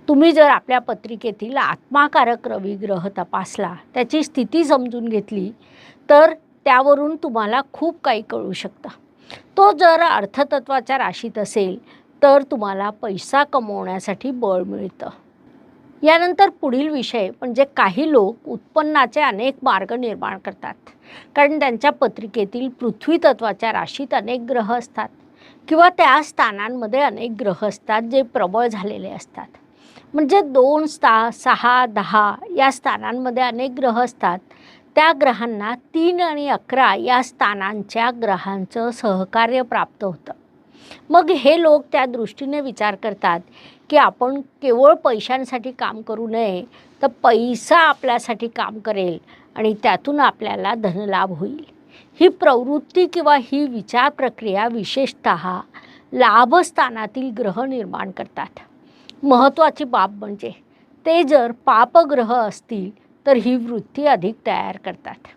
तुम्ही जर आपल्या पत्रिकेतील आत्माकारक रवी ग्रह तपासला, त्याची स्थिती समजून घेतली, तर त्यावरून तुम्हाला खूप काही कळू शकतं. तो जर अर्थतत्वाच्या राशीत असेल तर तुम्हाला पैसा कमवण्यासाठी बळ मिळतं. यानंतर पुढील विषय म्हणजे काही लोक उत्पन्नाचे अनेक मार्ग निर्माण करतात, कारण त्यांच्या पत्रिकेतील पृथ्वी तत्वाच्या राशीत अनेक ग्रह असतात किंवा त्या स्थानांमध्ये अनेक ग्रह असतात जे प्रबळ झालेले असतात. म्हणजे 2, 6, 10 या स्थानांमध्ये अनेक ग्रह असतात. त्या ग्रहांना 3 आणि 11 या स्थानांच्या ग्रहांचं सहकार्य प्राप्त होतं. मग हे लोक त्या दृष्टीने विचार करतात की आपण केवळ पैशांसाठी काम करू नये, तर पैसा आपल्यासाठी काम करेल आणि त्यातून आपल्याला धनलाभ होईल. ही प्रवृत्ती किंवा ही विचार प्रक्रिया विशेषतः लाभस्थानातील ग्रह निर्माण करतात. महत्त्वाची बाब म्हणजे ते जर पापग्रह असतील तर ही वृत्ती अधिक तयार करतात.